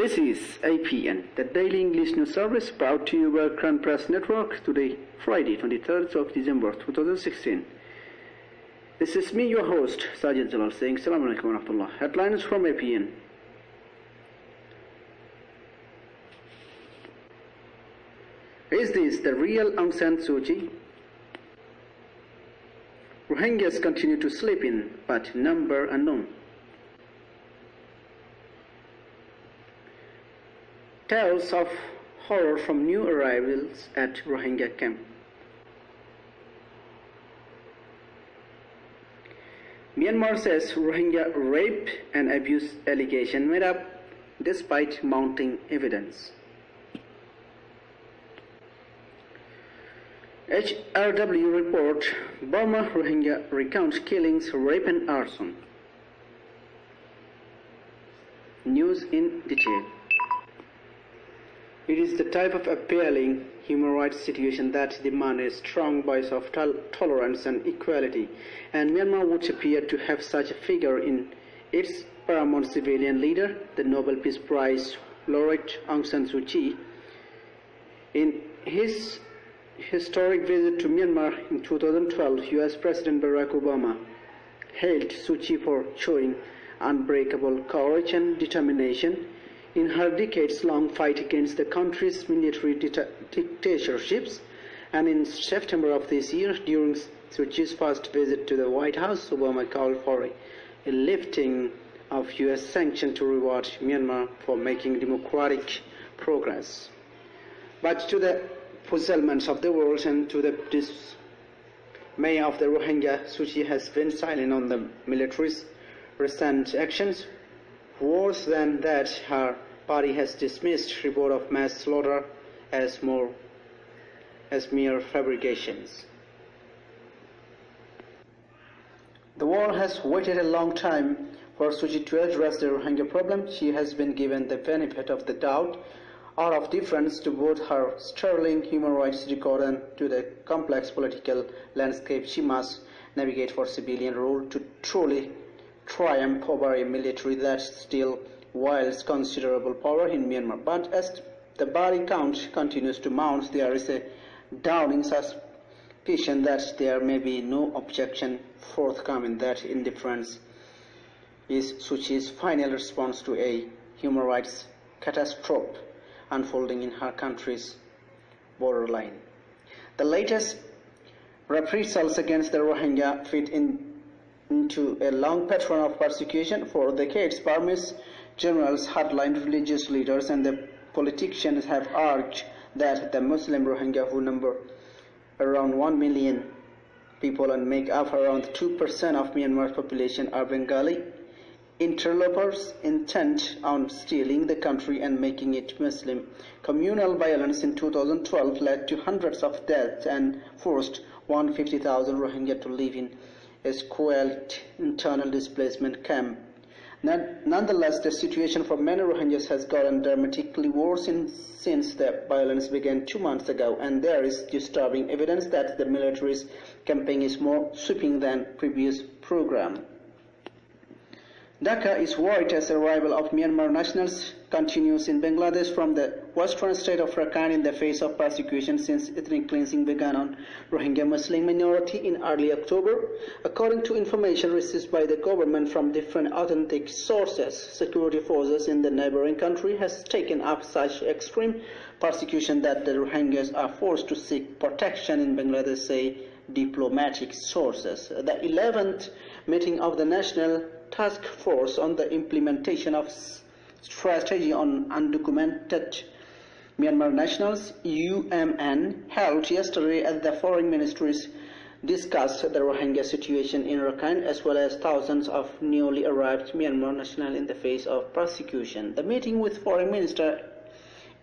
This is APN, the Daily English News Service, brought to you by Arakan Press Network. Today, Friday, 23rd of December 2016. This is me, your host, Sajid Jalal, saying Assalamu alaikum wa rahmatullah. Headlines from APN. Is this the real Aung San Suu Kyi? Rohingyas continue to slip in, but number unknown. Tales of horror from new arrivals at Rohingya camp. Myanmar says Rohingya rape and abuse allegation made up despite mounting evidence. HRW report, Burma Rohingya recount killings, rape and arson. News in detail. It is the type of appalling human rights situation that demands a strong voice of tolerance and equality, and Myanmar would appear to have such a figure in its paramount civilian leader, the Nobel Peace Prize laureate Aung San Suu Kyi. In his historic visit to Myanmar in 2012, US President Barack Obama hailed Suu Kyi for showing unbreakable courage and determination in her decades-long fight against the country's military dictatorships, and in September of this year, during Suu Kyi's first visit to the White House, Obama called for a lifting of US sanctions to reward Myanmar for making democratic progress. But to the puzzlement of the world and to the dismay of the Rohingya, Suu Kyi has been silent on the military's recent actions. Worse than that, her party has dismissed report of mass slaughter as mere fabrications. The world has waited a long time for Suu Kyi to address the Rohingya problem. She has been given the benefit of the doubt or of difference to both her sterling human rights record and to the complex political landscape she must navigate for civilian rule to truly triumph over a military that still wields considerable power in Myanmar. But as the body count continues to mount, there is a dawning suspicion that there may be no objection forthcoming, that indifference is Suu Kyi's final response to a human rights catastrophe unfolding in her country's borderline. The latest reprisals against the Rohingya fit into a long pattern of persecution. For decades, Burmese generals, hardline religious leaders, and the politicians have urged that the Muslim Rohingya, who number around 1 million people and make up around 2% of Myanmar's population, are Bengali interlopers intent on stealing the country and making it Muslim. Communal violence in 2012 led to hundreds of deaths and forced 150,000 Rohingya to live in a squalid internal displacement camp. Nonetheless, the situation for many Rohingyas has gotten dramatically worse since the violence began 2 months ago, and there is disturbing evidence that the military's campaign is more sweeping than previous program. Dhaka is worried as the arrival of Myanmar nationals continues in Bangladesh from the western state of Arakan in the face of persecution since ethnic cleansing began on Rohingya Muslim minority in early October. According to information received by the government from different authentic sources, security forces in the neighboring country has taken up such extreme persecution that the Rohingyas are forced to seek protection in Bangladesh, say diplomatic sources. The 11th meeting of the National Task Force on the Implementation of Strategy on Undocumented Myanmar Nationals, UMN, held yesterday at the foreign ministries, discussed the Rohingya situation in Arakan as well as thousands of newly arrived Myanmar nationals in the face of persecution. The meeting with Foreign Minister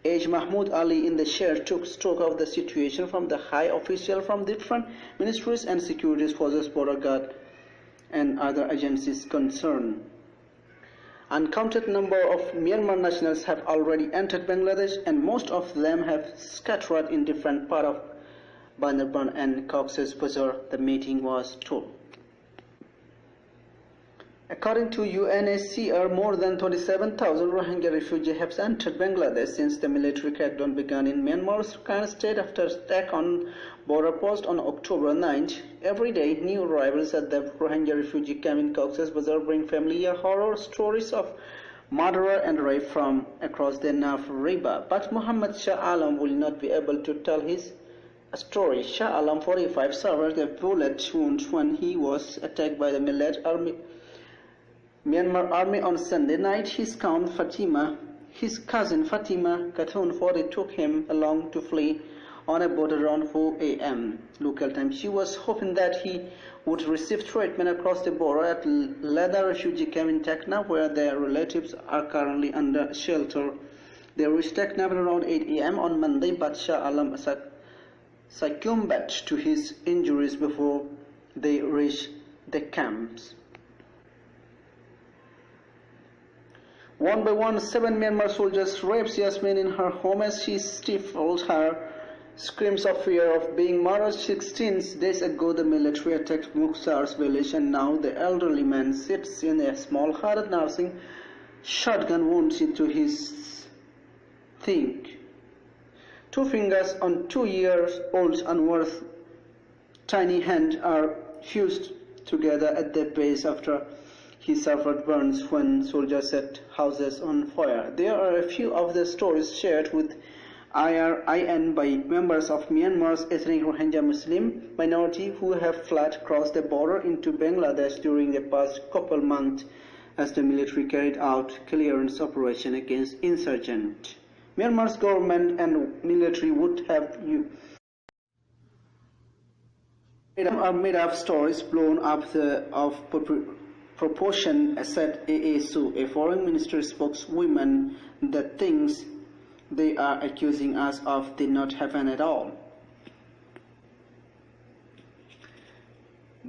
Age Mahmood Ali in the chair took stock of the situation from the high official from different ministries and security forces, border guard, and other agencies concerned. Uncounted number of Myanmar nationals have already entered Bangladesh, and most of them have scattered in different parts of Bandarban and Cox's Bazar, the meeting was told. According to UNHCR, more than 27,000 Rohingya refugees have entered Bangladesh since the military crackdown began in Myanmar's Arakan state after attack on border post on October 9th. Every day, new arrivals at the Rohingya refugee camp in Cox's Bazar bring familiar horror stories of murder and rape from across the Naf River. But Muhammad Shah Alam will not be able to tell his story. Shah Alam, 45, suffered a bullet wound when he was attacked by the Myanmar army on Sunday night. His cousin Fatima Khatun, 40, took him along to flee on a boat around 4 a.m. local time. She was hoping that he would receive treatment across the border at Lada refugee camp in Teknaf, where their relatives are currently under shelter. They reached Teknaf around 8 a.m. on Monday, but Shah Alam succumbed to his injuries before they reached the camps. One by one, 7 Myanmar soldiers raped Yasmin in her home as she stifled her screams of fear of being murdered. 16 days ago, the military attacked Mukhtar's village, and now the elderly man sits in a small hut nursing shotgun wounds into his thigh. 2 fingers on 2-year-old Anwar's tiny hand are fused together at the base after he suffered burns when soldiers set houses on fire. There are a few of the stories shared with IRIN by members of Myanmar's ethnic Rohingya Muslim minority who have fled across the border into Bangladesh during the past couple months as the military carried out clearance operation against insurgents. Myanmar's government and military would have made up stories blown up of proportion, said A.A. Su, a foreign ministry spokeswoman, that things they are accusing us of did not happen at all.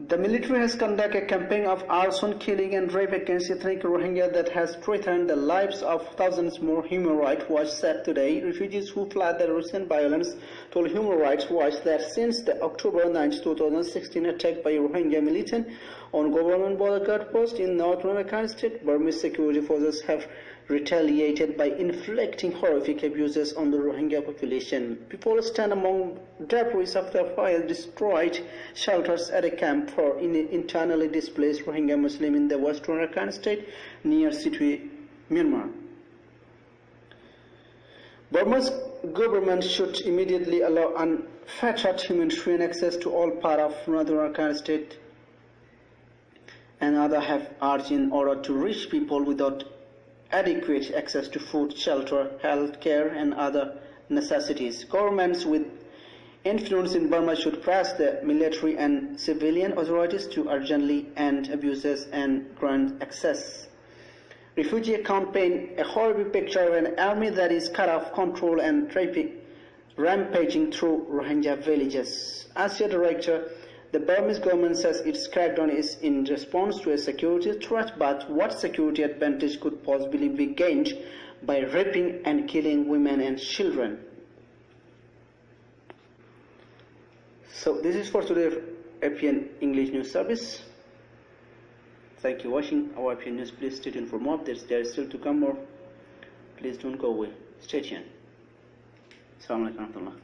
The military has conducted a campaign of arson, killing and rape against ethnic Rohingya that has threatened the lives of thousands more. Human Rights Watch said today refugees who fled the recent violence told Human Rights Watch that since the October 9, 2016 attack by Rohingya militant on government border guard post in northern Arakan state, Burmese security forces have retaliated by inflicting horrific abuses on the Rohingya population. People stand among debris after fire destroyed shelters at a camp for internally displaced Rohingya Muslims in the western Arakan state near Sitwe, Myanmar. Burma's government should immediately allow unfettered humanitarian access to all part of northern Arakan state, and others have urged, in order to reach people without adequate access to food, shelter, health care, and other necessities. Governments with influence in Burma should press the military and civilian authorities to urgently end abuses and grant access. Refugee account paint a horrible picture of an army that is cut off control and rampaging through Rohingya villages. Asia Director, the Burmese government says its crackdown is in response to a security threat, but what security advantage could possibly be gained by raping and killing women and children? So this is for today's APN English News Service. Thank you for watching our APN News. Please stay tuned for more updates. There is still to come more. Please don't go away. Stay tuned. Assalamu alaikum.